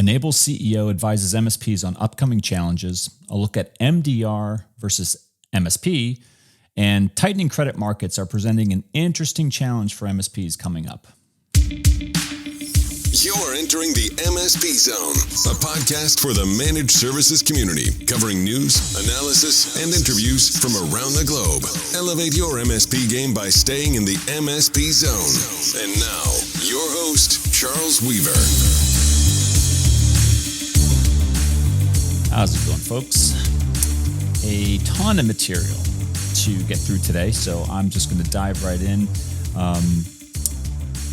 Enable CEO advises MSPs on upcoming challenges, a look at MDR versus MSP, and tightening credit markets are presenting an interesting challenge for MSPs coming up. You're entering the MSP Zone, a podcast for the managed services community, covering news, analysis, and interviews from around the globe. Elevate your MSP game by staying in the MSP Zone. And now, your host, Charles Weaver. How's it going, folks? A ton of material to get through today, so I'm just going to dive right in.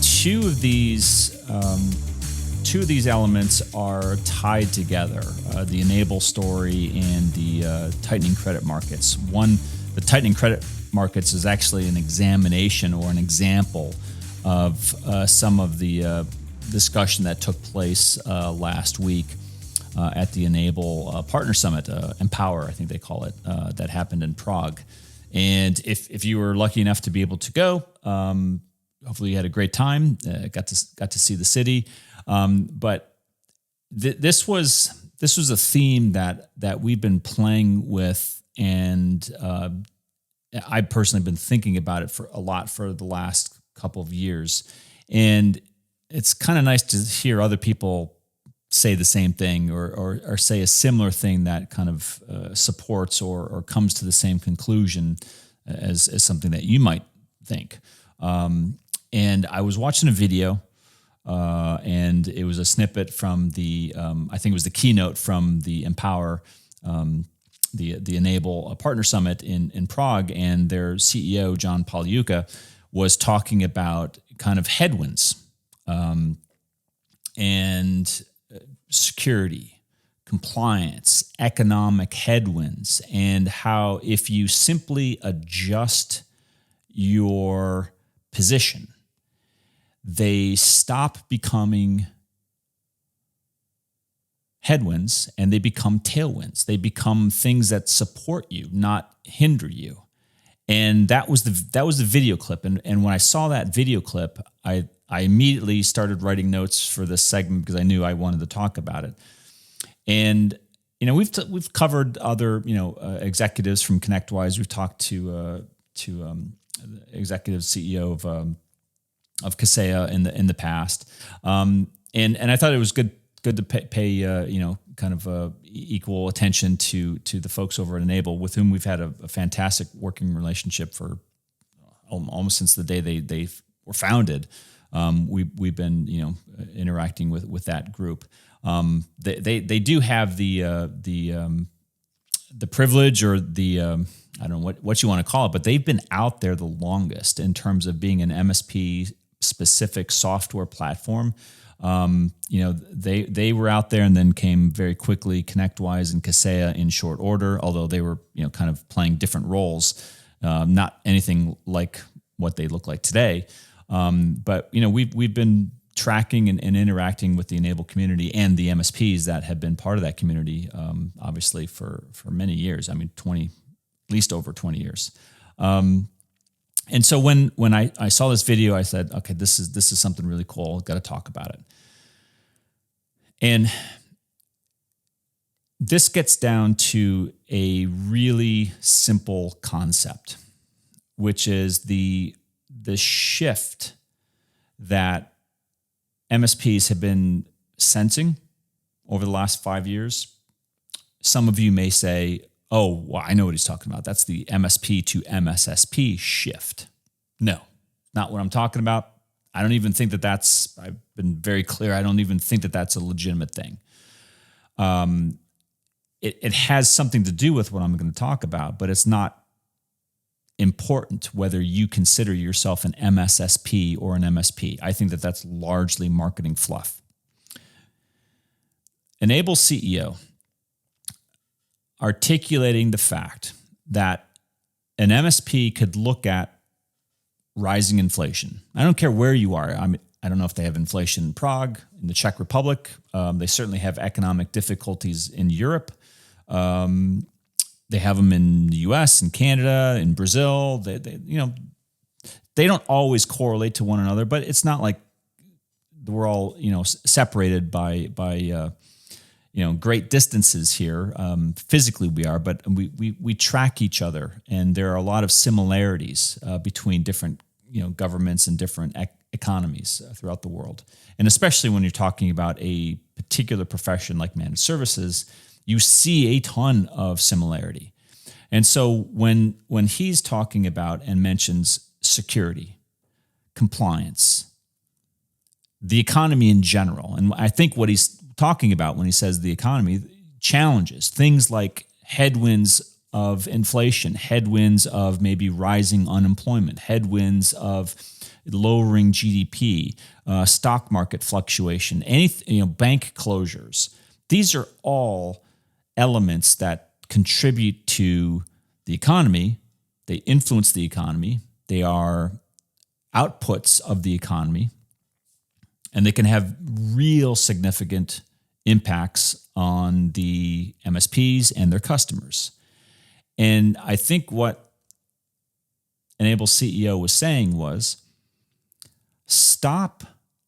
Two of these elements are tied together, the Enable story and the tightening credit markets. One, the tightening credit markets is actually an examination or an example of some of the discussion that took place last week at the Enable Partner Summit, Empower, I think they call it, that happened in Prague. And if you were lucky enough to be able to go, hopefully you had a great time, got to see the city. But this was a theme that we've been playing with, and I've personally been thinking about it for the last couple of years. And it's kind of nice to hear other people say the same thing or say a similar thing that kind of supports or comes to the same conclusion as something that you might think. And I was watching a video, and it was a snippet from the, I think it was the keynote from the Empower, the Enable Partner Summit in Prague, and their CEO, John Pagliuca, was talking about kind of headwinds and security, compliance, economic headwinds, and how if you simply adjust your position, they stop becoming headwinds and they become tailwinds. They become things that support you, not hinder you. And that was the video clip. And when I saw that video clip, I immediately started writing notes for this segment because I knew I wanted to talk about it. And we've covered other executives from ConnectWise. We've talked to executive CEO of Kaseya in the past, and I thought it was good to pay kind of equal attention to the folks over at Enable, with whom we've had a fantastic working relationship for almost since the day they were founded. We've been interacting with that group. They do have the privilege or the I don't know what you want to call it, but they've been out there the longest in terms of being an MSP specific software platform. They were out there and then came very quickly ConnectWise and Kaseya in short order, although they were kind of playing different roles, not anything like what they look like today. But we've been tracking and interacting with the Enable community and the MSPs that have been part of that community, obviously for many years. I mean, at least over 20 years. And so when I saw this video, I said, okay, this is something really cool. Got to talk about it. And this gets down to a really simple concept, which is the shift that MSPs have been sensing over the last 5 years. Some of you may say, oh, well, I know what he's talking about. That's the MSP to MSSP shift. No, not what I'm talking about. I don't even think I've been very clear. I don't even think that that's a legitimate thing. It has something to do with what I'm going to talk about, but it's not important whether you consider yourself an MSSP or an MSP. I think that that's largely marketing fluff. Enable CEO articulating the fact that an MSP could look at rising inflation. I don't care where you are. I don't know if they have inflation in Prague, in the Czech Republic. They certainly have economic difficulties in Europe. They have them in the U.S., in Canada, in Brazil. They don't always correlate to one another, but it's not like we're all, separated by great distances here. Physically we are, but we track each other, and there are a lot of similarities between different, governments and different economies throughout the world. And especially when you're talking about a particular profession like managed services, you see a ton of similarity. And so when he's talking about and mentions security, compliance, the economy in general, and I think what he's talking about when he says the economy, challenges, things like headwinds of inflation, headwinds of maybe rising unemployment, headwinds of lowering GDP, stock market fluctuation, bank closures. These are all elements that contribute to the economy. They influence the economy. They are outputs of the economy, and they can have real significant impacts on the MSPs and their customers. And I think what Enable CEO was saying was, stop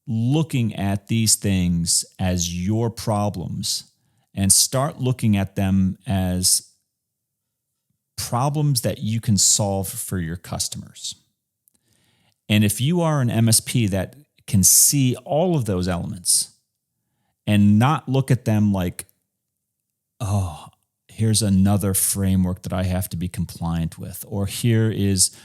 looking at these things as your problems and start looking at them as problems that you can solve for your customers. And if you are an MSP that can see all of those elements and not look at them like, oh, here's another framework that I have to be compliant with, or here is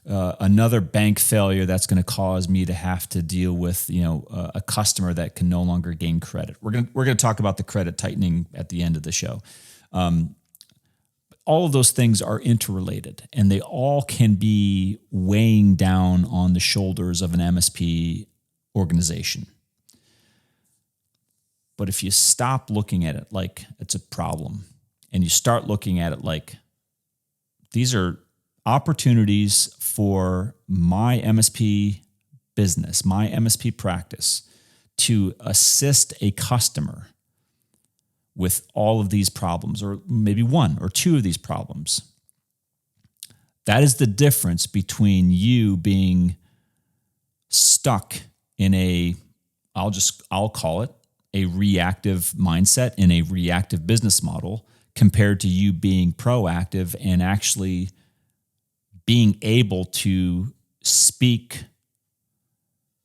another bank failure that's going to cause me to have to deal with a customer that can no longer gain credit. We're going to talk about the credit tightening at the end of the show. All of those things are interrelated, and they all can be weighing down on the shoulders of an MSP organization. But if you stop looking at it like it's a problem, and you start looking at it like these are opportunities for my MSP business, my MSP practice, to assist a customer with all of these problems, or maybe one or two of these problems. That is the difference between you being stuck in I'll call it a reactive mindset, in a reactive business model, compared to you being proactive and actually being able to speak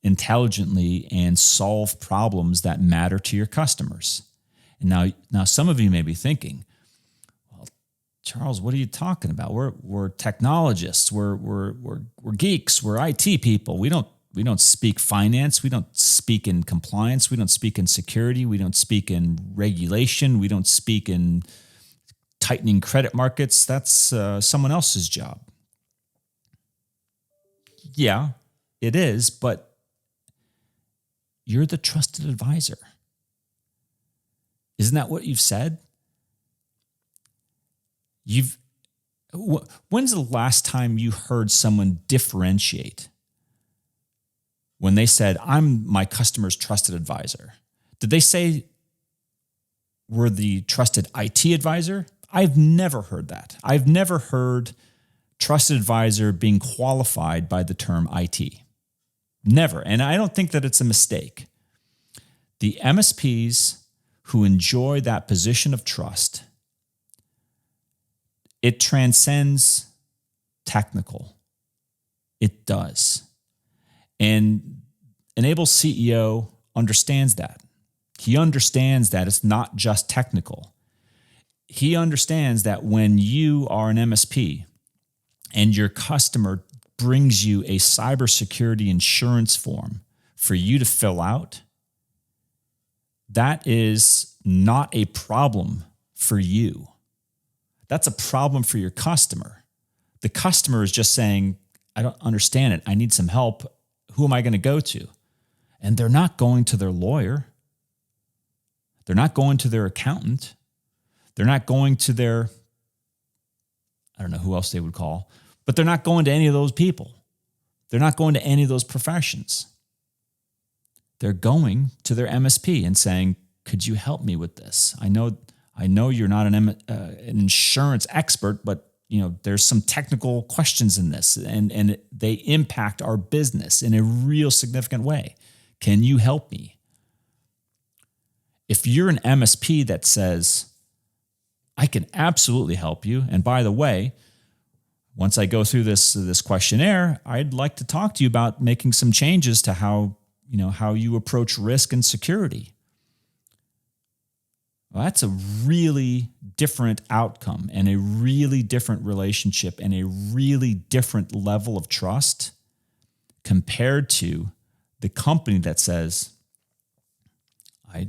intelligently and solve problems that matter to your customers. And now some of you may be thinking, well, Charles, what are you talking about? We're technologists, we're geeks, we're IT people. We don't speak finance, we don't speak in compliance, we don't speak in security, we don't speak in regulation, we don't speak in tightening credit markets. That's someone else's job. Yeah, it is, but you're the trusted advisor. Isn't that what you've said? When's the last time you heard someone differentiate when they said, I'm my customer's trusted advisor? Did they say we're the trusted IT advisor? I've never heard that. I've never heard trusted advisor being qualified by the term IT. Never. And I don't think that it's a mistake. The MSPs who enjoy that position of trust, it transcends technical. It does. And Enable CEO understands that. He understands that it's not just technical. He understands that when you are an MSP and your customer brings you a cybersecurity insurance form for you to fill out, that is not a problem for you. That's a problem for your customer. The customer is just saying, I don't understand it. I need some help. Who am I going to go to? And they're not going to their lawyer. They're not going to their accountant. They're not going to their, I don't know who else they would call, but they're not going to any of those people. They're not going to any of those professions. They're going to their MSP and saying, could you help me with this? I know you're not an insurance expert, but there's some technical questions in this, and they impact our business in a real significant way. Can you help me? If you're an MSP that says, I can absolutely help you, and by the way, once I go through this questionnaire, I'd like to talk to you about making some changes to how you approach risk and security. Well, that's a really different outcome and a really different relationship and a really different level of trust compared to the company that says,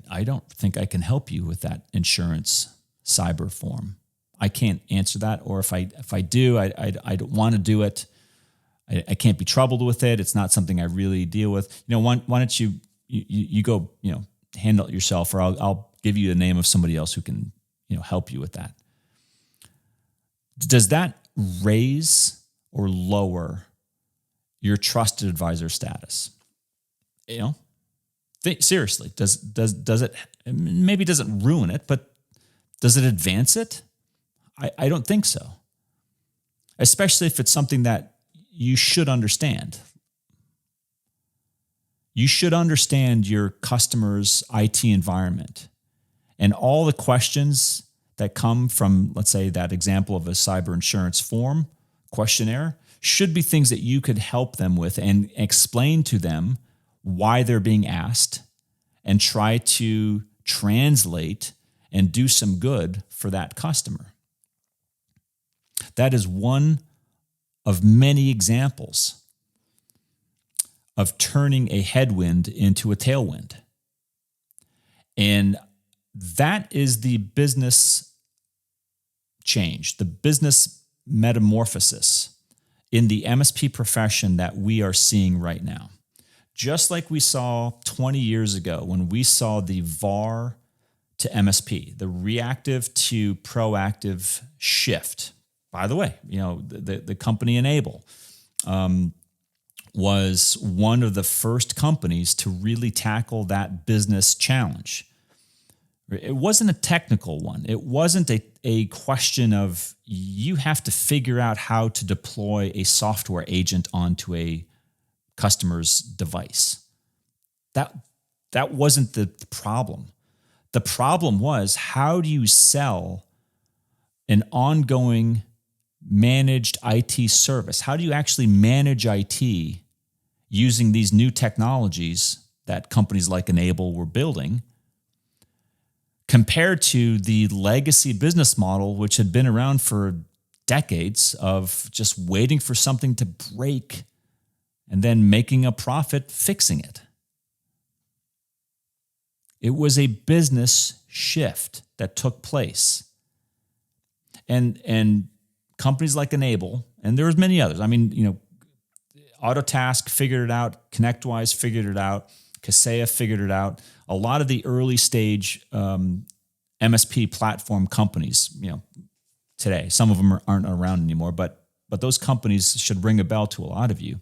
I don't think I can help you with that insurance cyber form. I can't answer that, or if I do, I don't want to do it. I can't be troubled with it. It's not something I really deal with. Why don't you go handle it yourself, or I'll give you the name of somebody else who can help you with that. Does that raise or lower your trusted advisor status? Seriously, does it? Maybe it doesn't ruin it, but does it advance it? I don't think so. Especially if it's something that you should understand. You should understand your customer's IT environment and all the questions that come from, let's say, that example of a cyber insurance form questionnaire should be things that you could help them with and explain to them why they're being asked and try to translate and do some good for that customer. That is one of many examples of turning a headwind into a tailwind. And that is the business change, the business metamorphosis in the MSP profession that we are seeing right now. Just like we saw 20 years ago when we saw the VAR to MSP, the reactive to proactive shift. By the way, the company Enable was one of the first companies to really tackle that business challenge. It wasn't a technical one. It wasn't a question of you have to figure out how to deploy a software agent onto a customer's device. That wasn't the problem. The problem was, how do you sell an ongoing managed IT service? How do you actually manage IT using these new technologies that companies like Enable were building, compared to the legacy business model, which had been around for decades of just waiting for something to break and then making a profit fixing it? It was a business shift that took place. And companies like Enable, and there was many others. I mean, Autotask figured it out, ConnectWise figured it out, Kaseya figured it out. A lot of the early stage MSP platform companies, today, some of them aren't around anymore, but those companies should ring a bell to a lot of you,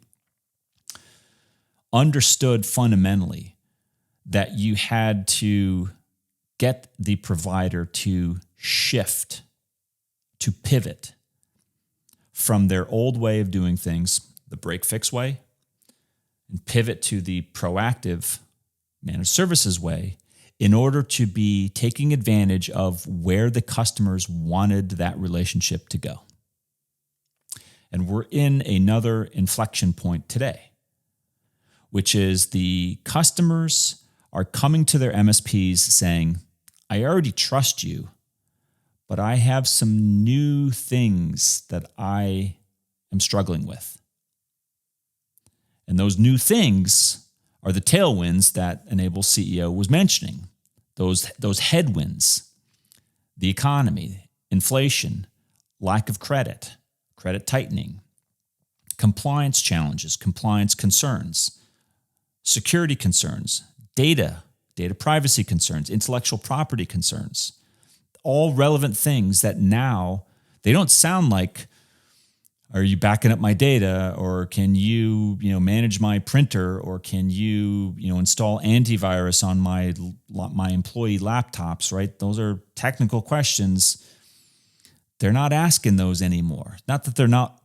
understood fundamentally that you had to get the provider to shift, to pivot from their old way of doing things, the break-fix way, and pivot to the proactive managed services way in order to be taking advantage of where the customers wanted that relationship to go. And we're in another inflection point today, which is the customers are coming to their MSPs saying, I already trust you, but I have some new things that I am struggling with. And those new things are the tailwinds that Enable CEO was mentioning. Those headwinds, the economy, inflation, lack of credit tightening, compliance challenges, compliance concerns, security concerns, data privacy concerns, intellectual property concerns, all relevant things that now they don't sound like, are you backing up my data, or can you, manage my printer, or can you, install antivirus on my employee laptops, right? Those are technical questions. They're not asking those anymore. Not that they're not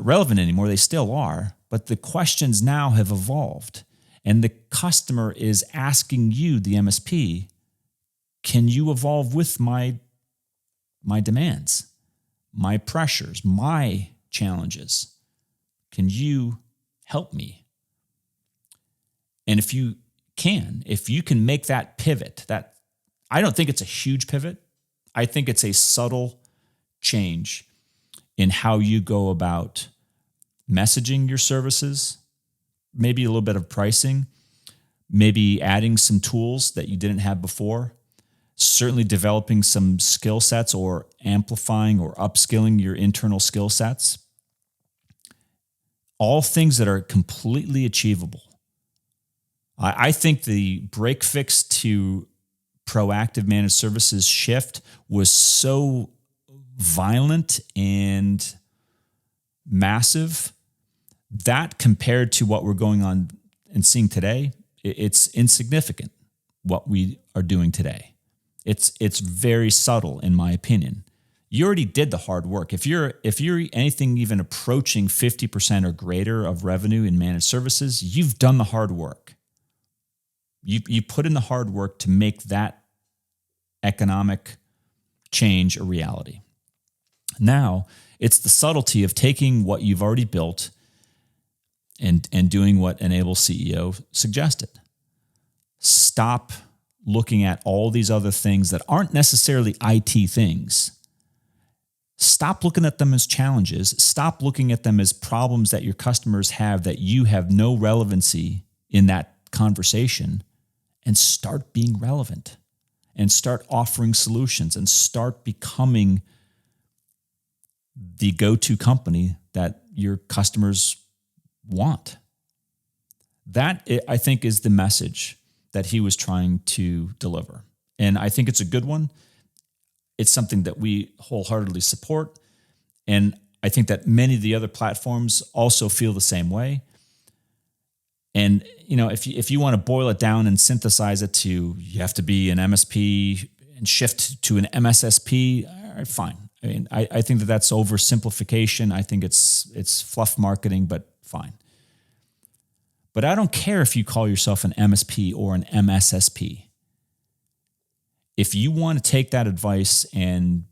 relevant anymore. They still are, but the questions now have evolved. And the customer is asking you, the MSP, can you evolve with my demands, my pressures, my challenges? Can you help me? And if you can make that pivot, that I don't think it's a huge pivot. I think it's a subtle change in how you go about messaging your services, maybe a little bit of pricing, maybe adding some tools that you didn't have before, certainly developing some skill sets or amplifying or upskilling your internal skill sets. All things that are completely achievable. I think the break fix to proactive managed services shift was so violent and massive that compared to what we're going on and seeing today, it's insignificant what we are doing today. It's very subtle, in my opinion. You already did the hard work. If you're anything even approaching 50% or greater of revenue in managed services, you've done the hard work. You put in the hard work to make that economic change a reality. Now, it's the subtlety of taking what you've already built and doing what Enable CEO suggested. Stop looking at all these other things that aren't necessarily IT things. Stop looking at them as challenges. Stop looking at them as problems that your customers have that you have no relevancy in that conversation, and start being relevant and start offering solutions and start becoming the go-to company that your customers want. That, I think, is the message that he was trying to deliver. And I think it's a good one. It's something that we wholeheartedly support. And I think that many of the other platforms also feel the same way. And, if you want to boil it down and synthesize it to, you have to be an MSP and shift to an MSSP, all right, fine. I mean, I think that that's oversimplification. I think it's fluff marketing, but fine. But I don't care if you call yourself an MSP or an MSSP. If you want to take that advice and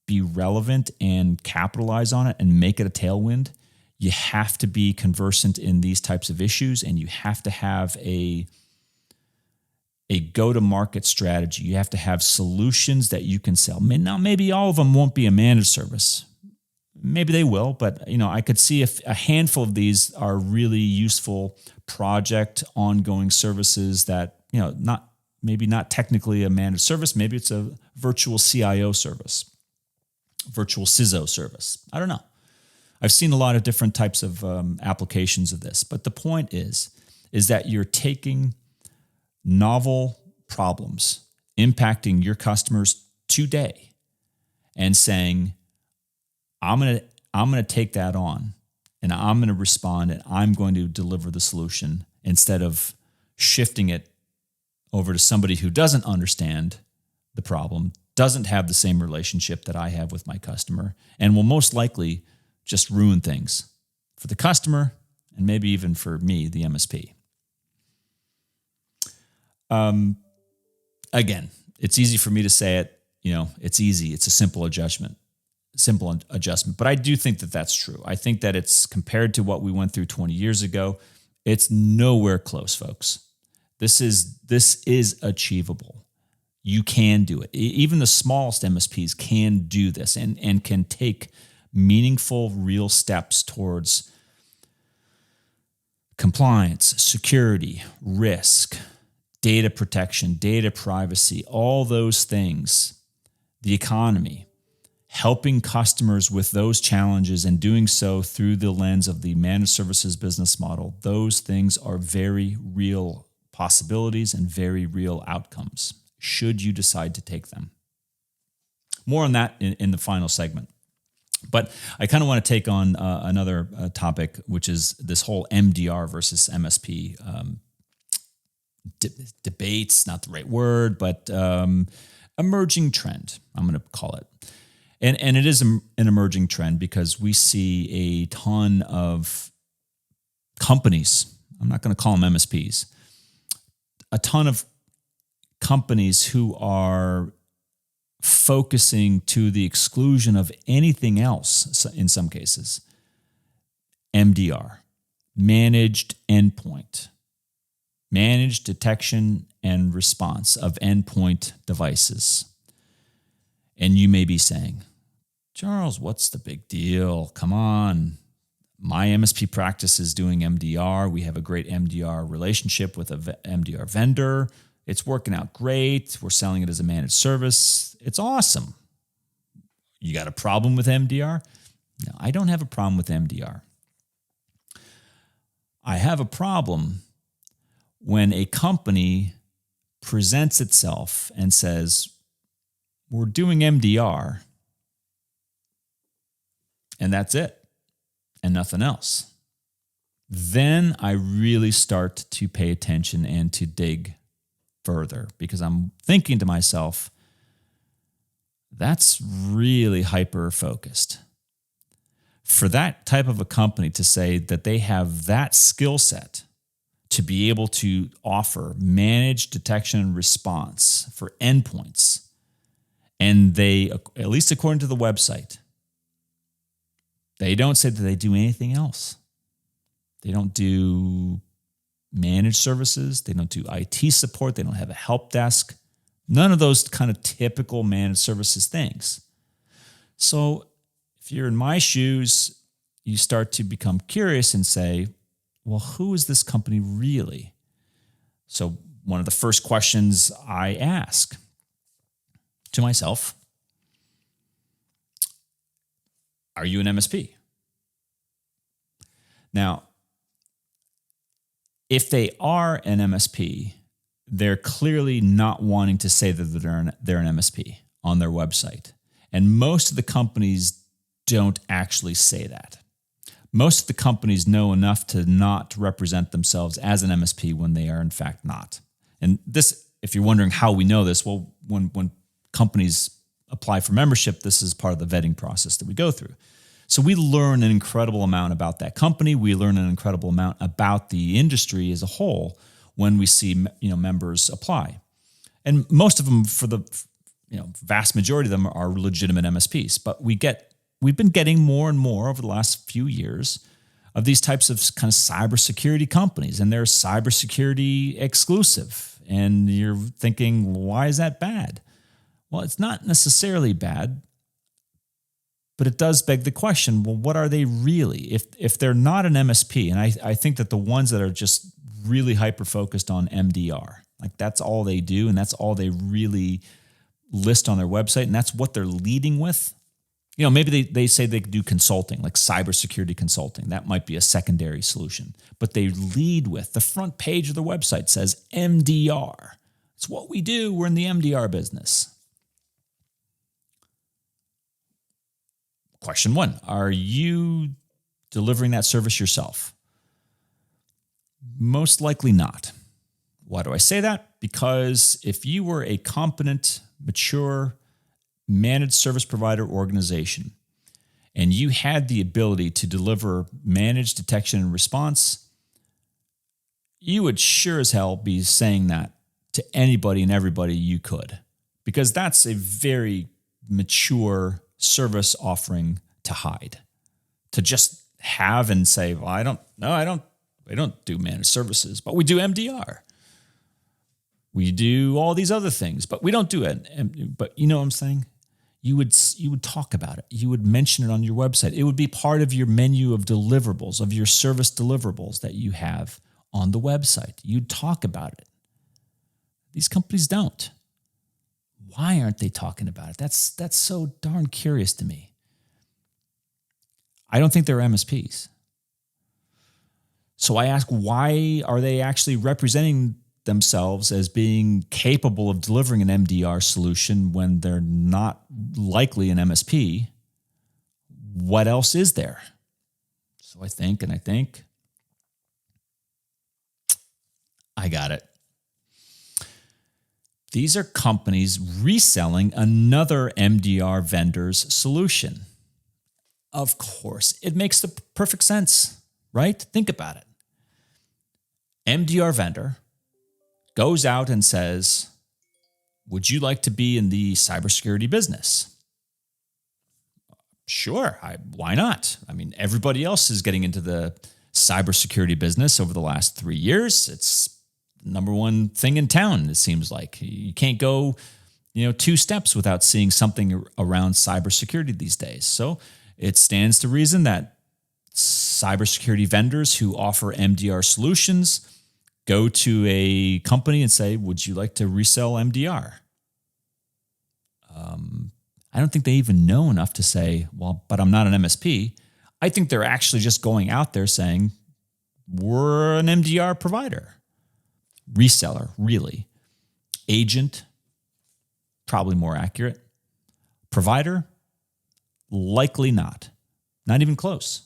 be relevant and capitalize on it and make it a tailwind, you have to be conversant in these types of issues, and you have to have a go-to-market strategy. You have to have solutions that you can sell. Now, maybe all of them won't be a managed service. Maybe they will, but I could see if a handful of these are really useful project ongoing services that, not technically a managed service. Maybe it's a virtual CIO service, virtual CISO service. I don't know. I've seen a lot of different types of applications of this, but the point is that you're taking novel problems impacting your customers today and saying, I'm going to take that on and I'm going to respond and I'm going to deliver the solution instead of shifting it over to somebody who doesn't understand the problem, doesn't have the same relationship that I have with my customer, and will most likely just ruin things for the customer and maybe even for me, the MSP. Again, it's easy for me to say it. It's easy. It's a simple adjustment. But I do think that that's true. I think that it's compared to what we went through 20 years ago. It's nowhere close, folks. This is achievable. You can do it. Even the smallest MSPs can do this and can take meaningful, real steps towards compliance, security, risk, data protection, data privacy, all those things, the economy, helping customers with those challenges and doing so through the lens of the managed services business model. Those things are very real possibilities and very real outcomes, should you decide to take them. More on that in the final segment. But I kind of want to take on another topic, which is this whole MDR versus MSP debates, not the right word, but emerging trend, I'm going to call it. And it is an emerging trend because we see a ton of companies, I'm not going to call them MSPs, a ton of companies who are focusing to the exclusion of anything else in some cases. MDR, managed endpoint, managed detection and response of endpoint devices. And you may be saying, Charles, what's the big deal? Come on. My MSP practice is doing MDR. We have a great MDR relationship with an MDR vendor. It's working out great. We're selling it as a managed service. It's awesome. You got a problem with MDR? No, I don't have a problem with MDR. I have a problem when a company presents itself and says, we're doing MDR, and that's it, and nothing else. Then I really start to pay attention and to dig further, because I'm thinking to myself, that's really hyper-focused. For that type of a company to say that they have that skill set to be able to offer managed detection and response for endpoints, and they, at least according to the website, they don't say that they do anything else. They don't do managed services. They don't do IT support. They don't have a help desk. None of those kind of typical managed services things. So if you're in my shoes, you start to become curious and say, well, who is this company really? So one of the first questions I ask to myself, are you an MSP? Now, if they are an MSP, they're clearly not wanting to say that they're an MSP on their website. And most of the companies don't actually say that. Most of the companies know enough to not represent themselves as an MSP when they are in fact not. And this, if you're wondering how we know this, well, when companies apply for membership, this is part of the vetting process that we go through. So we learn an incredible amount about that company. We learn an incredible amount about the industry as a whole when we see members apply. And most of them, for the vast majority of them, are legitimate MSPs. But we've been getting more and more over the last few years of these types of kind of cybersecurity companies, and they're cybersecurity exclusive. And you're thinking, why is that bad? Well, it's not necessarily bad, but it does beg the question, well, what are they really? If they're not an MSP, and I think that the ones that are just really hyper-focused on MDR, like that's all they do, and that's all they really list on their website, and that's what they're leading with. Maybe they say they do consulting, like cybersecurity consulting. That might be a secondary solution. But they lead with, the front page of the website says MDR. It's what we do. We're in the MDR business. Question one, are you delivering that service yourself? Most likely not. Why do I say that? Because if you were a competent, mature, managed service provider organization, and you had the ability to deliver managed detection and response, you would sure as hell be saying that to anybody and everybody you could, because that's a very mature service offering to hide. To just have and say, well, we don't do managed services, but we do MDR. We do all these other things, but we don't do it. But you know what I'm saying? You would talk about it. You would mention it on your website. It would be part of your menu of deliverables, of your service deliverables that you have on the website. You'd talk about it. These companies don't. Why aren't they talking about it? That's so darn curious to me. I don't think they're MSPs. So I ask, why are they actually representing themselves as being capable of delivering an MDR solution when they're not likely an MSP? What else is there? So I think, I got it. These are companies reselling another MDR vendor's solution. Of course, it makes the perfect sense, right? Think about it. MDR vendor goes out and says, would you like to be in the cybersecurity business? Sure, why not? I mean, everybody else is getting into the cybersecurity business over the last 3 years. It's the number one thing in town, it seems like. You can't go, 2 steps without seeing something around cybersecurity these days. So it stands to reason that cybersecurity vendors who offer MDR solutions go to a company and say, would you like to resell MDR? I don't think they even know enough to say, well, but I'm not an MSP. I think they're actually just going out there saying, we're an MDR provider. Reseller, really. Agent, probably more accurate. Provider, likely not. Not even close.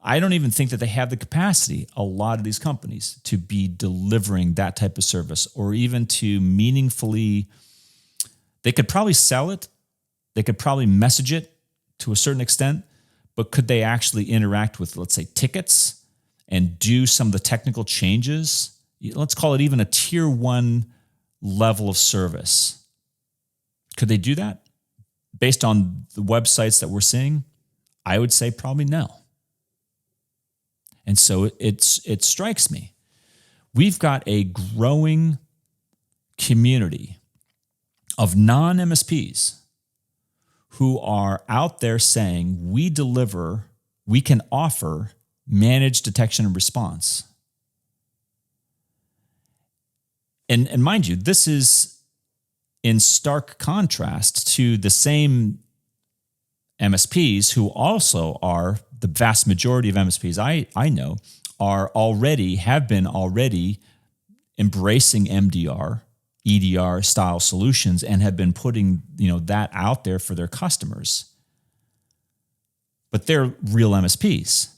I don't even think that they have the capacity, a lot of these companies, to be delivering that type of service or even to meaningfully. They could probably sell it. They could probably message it to a certain extent, but could they actually interact with, let's say, tickets and do some of the technical changes? Let's call it even a tier 1 level of service. Could they do that? Based on the websites that we're seeing, I would say probably no. And so it strikes me. We've got a growing community of non-MSPs who are out there saying we can offer managed detection and response. And mind you, this is in stark contrast to the same MSPs who also are, the vast majority of MSPs I know have been already embracing MDR, EDR style solutions and have been putting, that out there for their customers. But they're real MSPs.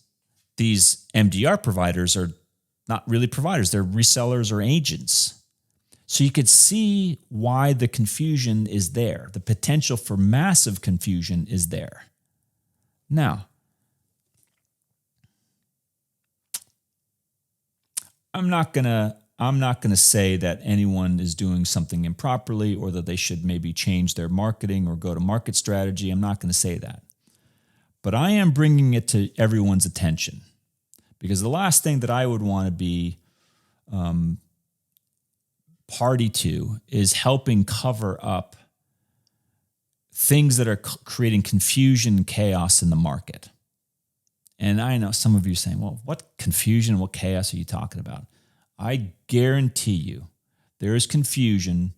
These MDR providers are not really providers. They're resellers or agents. So you could see why the confusion is there. The potential for massive confusion is there. Now, I'm not gonna say that anyone is doing something improperly or that they should maybe change their marketing or go to market strategy. I'm not going to say that. But I am bringing it to everyone's attention because the last thing that I would want to be party to is helping cover up things that are creating confusion and chaos in the market. And I know some of you are saying, well, what confusion, what chaos are you talking about? I guarantee you there is confusion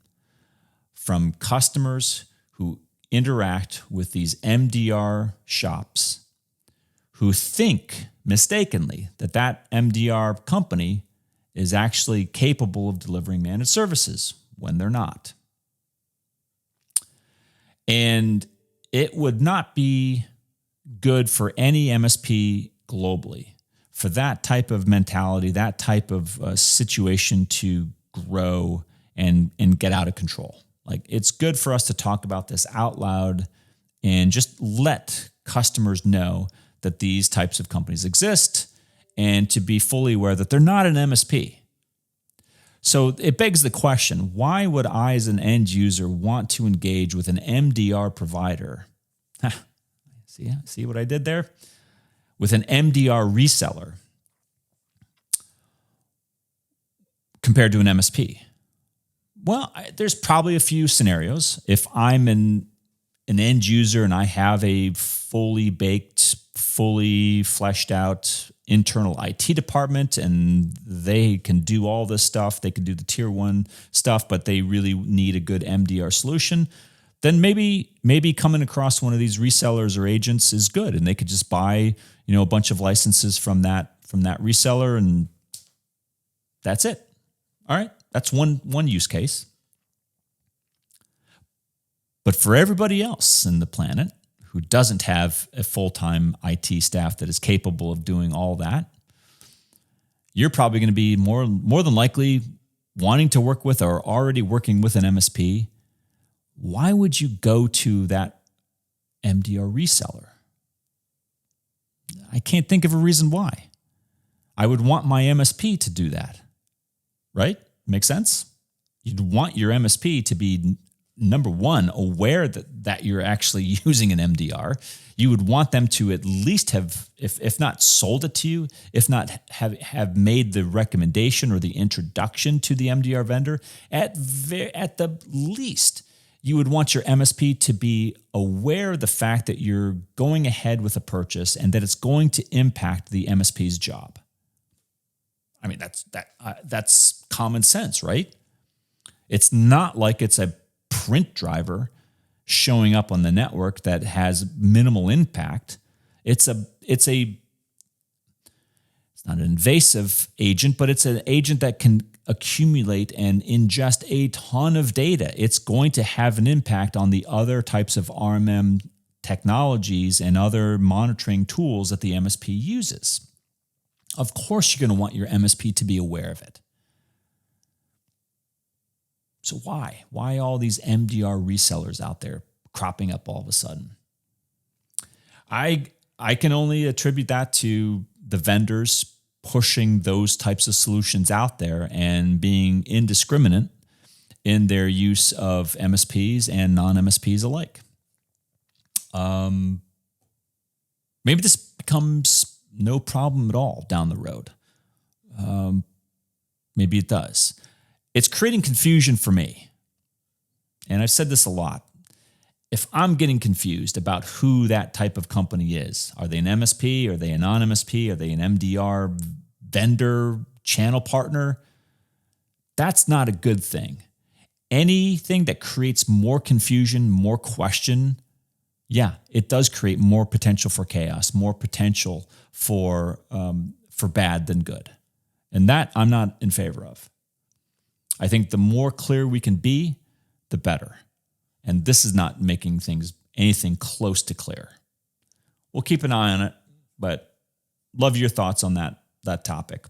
from customers who interact with these MDR shops who think mistakenly that MDR company is actually capable of delivering managed services when they're not. And it would not be good for any MSP globally for that type of mentality, that type of situation to grow and get out of control. Like, it's good for us to talk about this out loud and just let customers know that these types of companies exist and to be fully aware that they're not an MSP. So it begs the question, why would I as an end user want to engage with an MDR provider? See what I did there? With an MDR reseller compared to an MSP? Well, there's probably a few scenarios. If I'm an end user and I have a fully baked, fully fleshed out internal IT department and they can do all this stuff, they can do the tier 1 stuff, but they really need a good MDR solution, then maybe coming across one of these resellers or agents is good, and they could just buy, a bunch of licenses from that reseller, and that's it. All right, that's one use case. But for everybody else in the planet who doesn't have a full-time IT staff that is capable of doing all that, you're probably going to be more than likely wanting to work with or already working with an MSP. Why would you go to that MDR reseller? I can't think of a reason why. I would want my MSP to do that, right? Make sense? You'd want your MSP to be, number one, aware that you're actually using an MDR. You would want them to at least have, if not sold it to you, if not have made the recommendation or the introduction to the MDR vendor. At the least, you would want your MSP to be aware of the fact that you're going ahead with a purchase and that it's going to impact the MSP's job. I mean, that's common sense, right? It's not like it's a print driver showing up on the network that has minimal impact. It's not an invasive agent, but it's an agent that can accumulate and ingest a ton of data. It's going to have an impact on the other types of RMM technologies and other monitoring tools that the MSP uses. Of course, you're going to want your MSP to be aware of it. So why? Why all these MDR resellers out there cropping up all of a sudden? I can only attribute that to the vendors pushing those types of solutions out there and being indiscriminate in their use of MSPs and non-MSPs alike. Maybe this becomes no problem at all down the road. Maybe it does. It's creating confusion for me. And I've said this a lot. If I'm getting confused about who that type of company is, are they an MSP? Are they a non-MSP? Are they an MDR vendor, channel partner? That's not a good thing. Anything that creates more confusion, more question, yeah, it does create more potential for chaos, more potential for bad than good. And that I'm not in favor of. I think the more clear we can be, the better. And this is not making things anything close to clear. We'll keep an eye on it, but love your thoughts on that topic.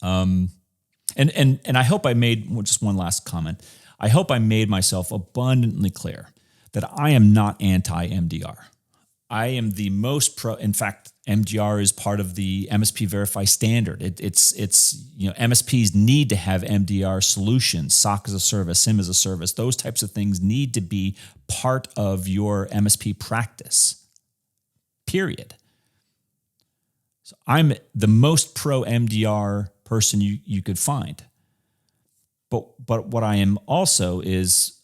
And I hope I made just one last comment. I hope I made myself abundantly clear that I am not anti-MDR. I am the most pro. In fact, MDR is part of the MSP Verify standard. It's MSPs need to have MDR solutions, SOC as a service, SIM as a service. Those types of things need to be part of your MSP practice. Period. So I'm the most pro MDR person you could find. But what I am also is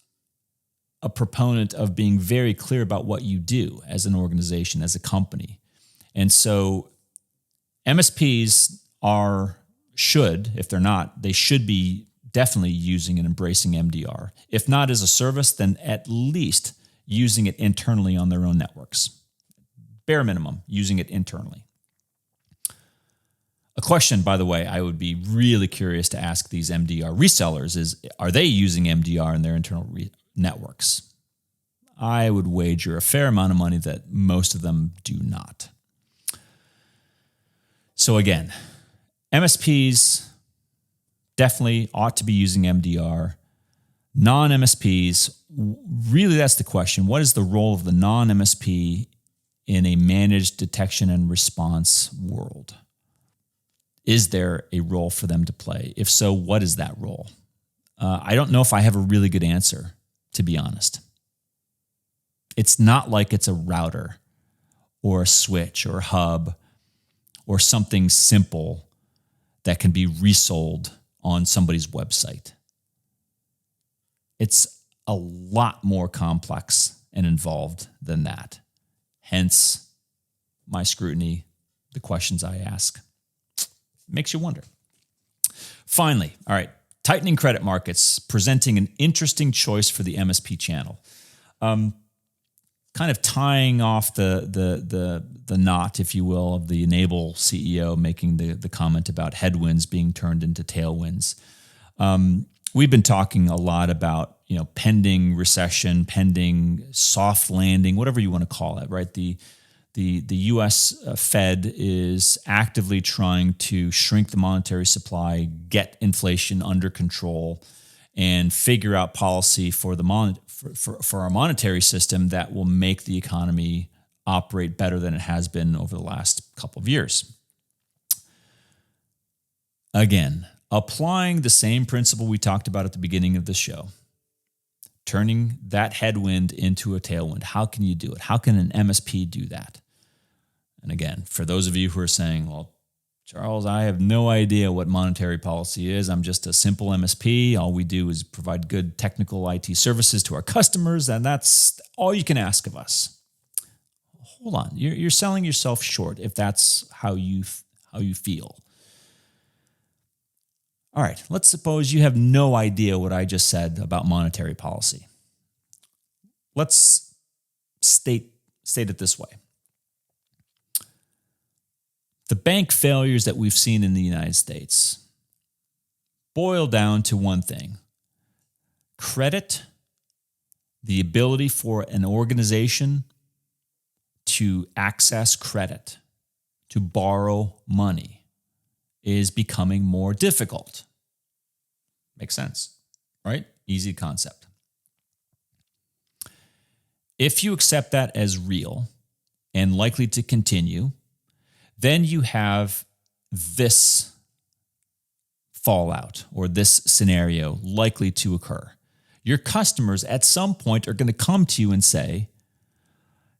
a proponent of being very clear about what you do as an organization, as a company. And so MSPs should, if they're not, they should be definitely using and embracing MDR. If not as a service, then at least using it internally on their own networks. Bare minimum, using it internally. A question, by the way, I would be really curious to ask these MDR resellers is, are they using MDR in their internal networks? I would wager a fair amount of money that most of them do not. So again, MSPs definitely ought to be using MDR. Non-MSPs, really that's the question. What is the role of the non-MSP in a managed detection and response world? Is there a role for them to play? If so, what is that role? I don't know if I have a really good answer, to be honest. It's not like it's a router or a switch or a hub or something simple that can be resold on somebody's website. It's a lot more complex and involved than that. Hence, my scrutiny, the questions I ask. Makes you wonder. Finally, all right, tightening credit markets presenting an interesting choice for the MSP channel. Kind of tying off the knot, if you will, of the Enable CEO making the comment about headwinds being turned into tailwinds. We've been talking a lot about, pending recession, pending soft landing, whatever you want to call it, right? The U.S. Fed is actively trying to shrink the monetary supply, get inflation under control, and figure out policy for our monetary system that will make the economy operate better than it has been over the last couple of years. Again, applying the same principle we talked about at the beginning of the show, turning that headwind into a tailwind. How can you do it? How can an MSP do that? And again, for those of you who are saying, well, Charles, I have no idea what monetary policy is. I'm just a simple MSP. All we do is provide good technical IT services to our customers, and that's all you can ask of us. Hold on. You're selling yourself short if that's how you feel. All right, let's suppose you have no idea what I just said about monetary policy. Let's state it this way. The bank failures that we've seen in the United States boil down to one thing: credit, the ability for an organization to access credit, to borrow money, is becoming more difficult. Makes sense, right? Easy concept. If you accept that as real and likely to continue, then you have this fallout or this scenario likely to occur. Your customers at some point are going to come to you and say,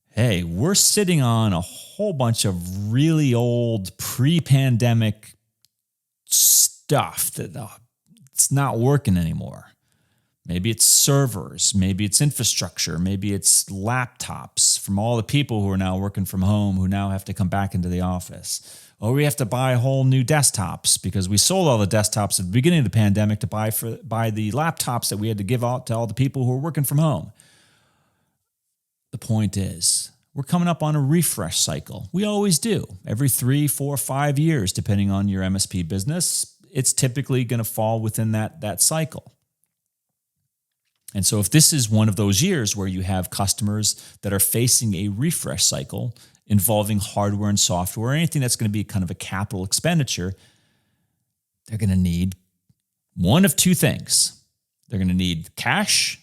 hey, we're sitting on a whole bunch of really old pre-pandemic stuff that it's not working anymore. Maybe it's servers, maybe it's infrastructure, maybe it's laptops from all the people who are now working from home who now have to come back into the office. Or we have to buy whole new desktops because we sold all the desktops at the beginning of the pandemic to buy the laptops that we had to give out to all the people who are working from home. The point is, we're coming up on a refresh cycle. We always do. Every 3, 4, 5 years, depending on your MSP business, it's typically going to fall within that cycle. And so if this is one of those years where you have customers that are facing a refresh cycle involving hardware and software, or anything that's going to be kind of a capital expenditure, they're going to need one of two things. They're going to need cash,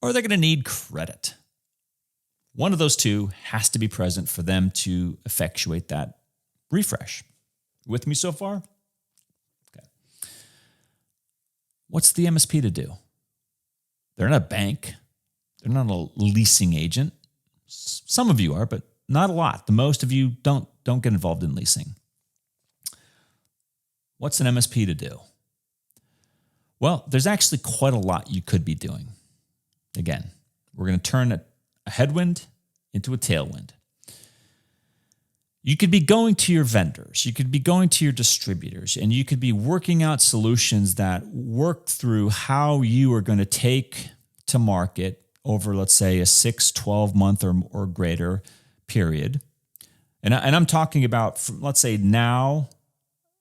or they're going to need credit. One of those two has to be present for them to effectuate that refresh. With me so far? Okay. What's the MSP to do? They're not a bank. They're not a leasing agent. Some of you are, but not a lot. The most of you don't get involved in leasing. What's an MSP to do? Well, there's actually quite a lot you could be doing. Again, we're going to turn a headwind into a tailwind. You could be going to your vendors, you could be going to your distributors, and you could be working out solutions that work through how you are going to take to market over, let's say, a 6, 12 month or greater period. And I'm talking about, from, let's say, now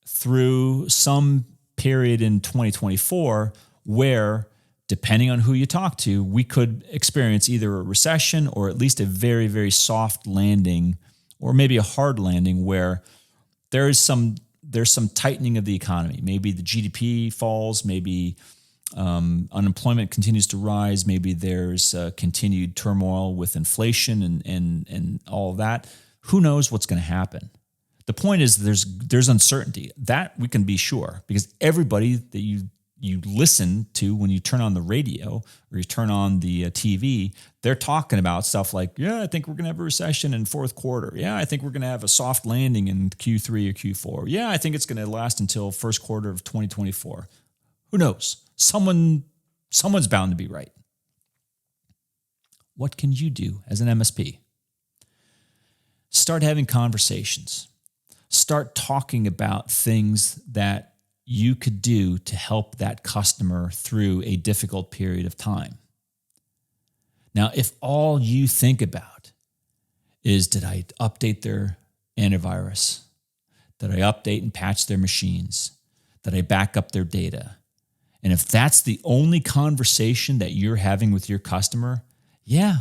through some period in 2024 where, depending on who you talk to, we could experience either a recession or at least a very, very soft landing, or maybe a hard landing where there's some tightening of the economy. Maybe the GDP falls, maybe unemployment continues to rise, maybe there's continued turmoil with inflation and all of that. Who knows what's going to happen? The point is there's uncertainty. That we can be sure, because everybody that you listen to when you turn on the radio or you turn on the TV, they're talking about stuff like, yeah, I think we're going to have a recession in fourth quarter. Yeah, I think we're going to have a soft landing in Q3 or Q4. Yeah, I think it's going to last until first quarter of 2024. Who knows? Someone's bound to be right. What can you do as an MSP? Start having conversations. Start talking about things that you could do to help that customer through a difficult period of time. Now, if all you think about is, did I update their antivirus? Did I update and patch their machines? Did I back up their data? And if that's the only conversation that you're having with your customer, yeah,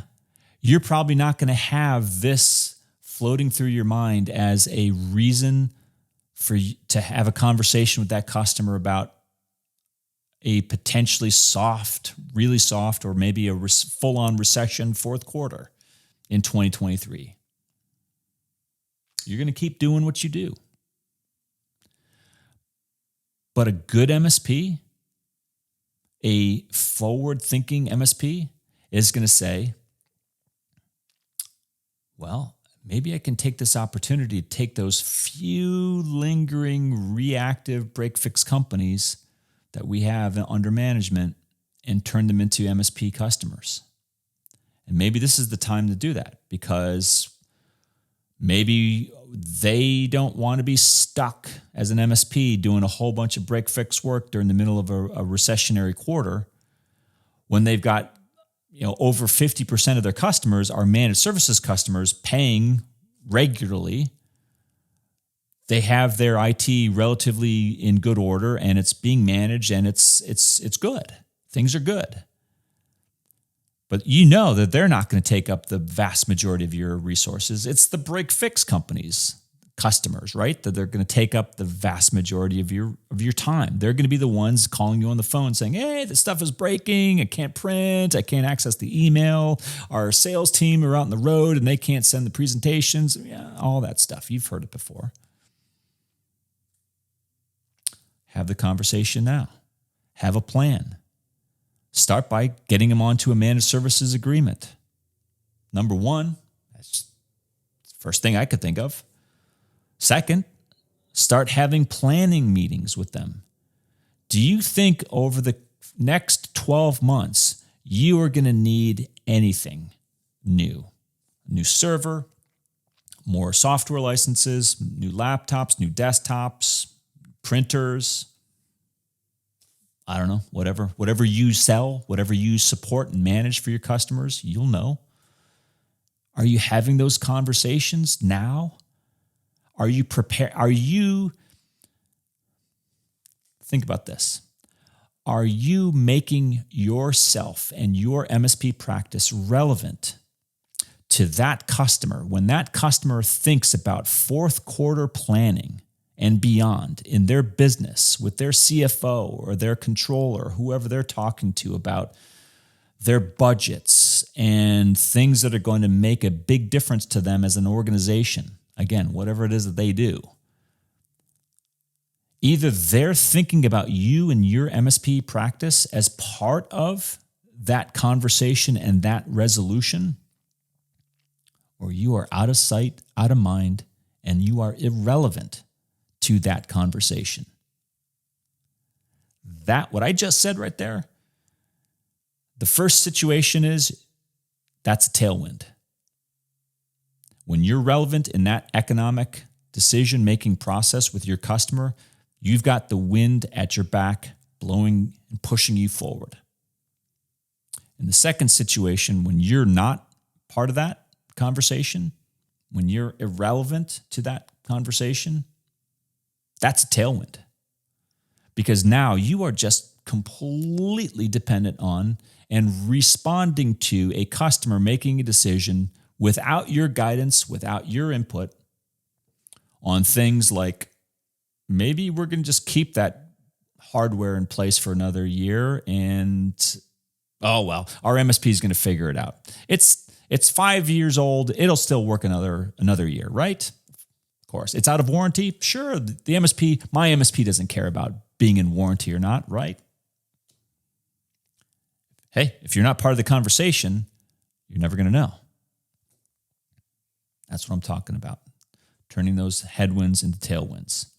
you're probably not going to have this floating through your mind as a reason for you to have a conversation with that customer about a potentially soft, really soft, or maybe a full-on recession fourth quarter in 2023. You're going to keep doing what you do. But a good MSP, a forward-thinking MSP, is going to say, well, maybe I can take this opportunity to take those few lingering reactive break-fix companies that we have under management and turn them into MSP customers. And maybe this is the time to do that, because maybe they don't want to be stuck as an MSP doing a whole bunch of break-fix work during the middle of a recessionary quarter when they've got over 50% of their customers are managed services customers paying regularly. They have their IT relatively in good order, and it's being managed, and it's good. Things are good. But you know that they're not going to take up the vast majority of your resources. It's the break-fix companies, customers, right? That they're going to take up the vast majority of your time. They're going to be the ones calling you on the phone saying, hey, this stuff is breaking. I can't print. I can't access the email. Our sales team are out on the road and they can't send the presentations. Yeah, all that stuff. You've heard it before. Have the conversation now. Have a plan. Start by getting them onto a managed services agreement. Number one, that's the first thing I could think of. Second, start having planning meetings with them. Do you think over the next 12 months, you are going to need anything new? A new server, more software licenses, new laptops, new desktops, printers, I don't know, whatever you sell, whatever you support and manage for your customers, you'll know. Are you having those conversations now? Are you prepared? Think about this. Are you making yourself and your MSP practice relevant to that customer when that customer thinks about fourth quarter planning and beyond in their business with their CFO or their controller, whoever they're talking to about their budgets and things that are going to make a big difference to them as an organization? Again, whatever it is that they do. Either they're thinking about you and your MSP practice as part of that conversation and that resolution, or you are out of sight, out of mind, and you are irrelevant to that conversation. That, what I just said right there, the first situation is that's a tailwind. When you're relevant in that economic decision-making process with your customer, you've got the wind at your back blowing and pushing you forward. In the second situation, when you're not part of that conversation, when you're irrelevant to that conversation, that's a tailwind. Because now you are just completely dependent on and responding to a customer making a decision without your guidance, without your input on things like, maybe we're going to just keep that hardware in place for another year and, oh, well, our MSP is going to figure it out. It's 5 years old. It'll still work another year, right? Of course. It's out of warranty. Sure, the MSP, my MSP doesn't care about being in warranty or not, right? Hey, if you're not part of the conversation, you're never going to know. That's what I'm talking about. Turning those headwinds into tailwinds.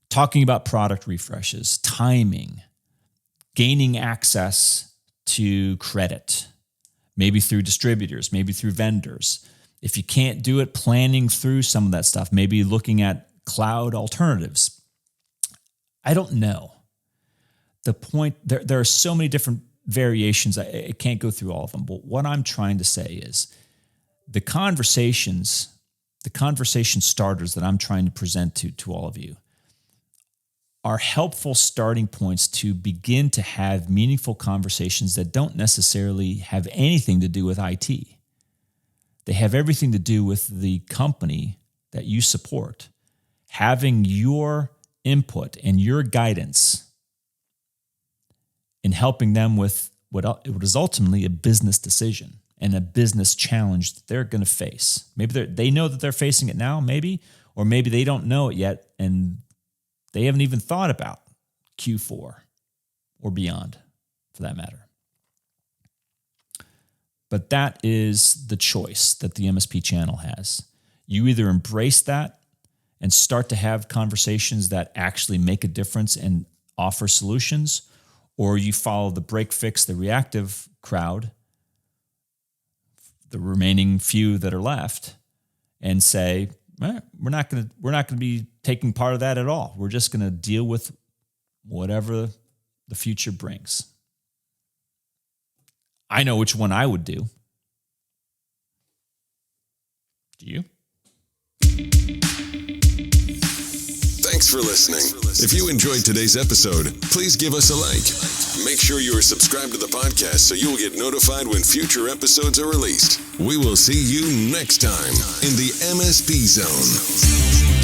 Talking about product refreshes, timing, gaining access to credit, maybe through distributors, maybe through vendors. If you can't do it, planning through some of that stuff, maybe looking at cloud alternatives. I don't know. The point, there are so many different variations. I can't go through all of them, but what I'm trying to say is the conversation starters that I'm trying to present to all of you are helpful starting points to begin to have meaningful conversations that don't necessarily have anything to do with IT. They have everything to do with the company that you support, having your input and your guidance in helping them with what is ultimately a business decision and a business challenge that they're going to face. Maybe they know that they're facing it now, maybe, or maybe they don't know it yet, and They haven't even thought about Q4 or beyond, for that matter. But that is the choice that the MSP channel has. You either embrace that and start to have conversations that actually make a difference and offer solutions, or you follow the break fix, the reactive crowd, the remaining few that are left, and say, we're not going to be taking part of that at all. We're just going to deal with whatever the future brings. I know which one I would do. Do you? Thanks for listening. If you enjoyed today's episode, please give us a like. Make sure you are subscribed to the podcast so you will get notified when future episodes are released. We will see you next time in the MSP Zone.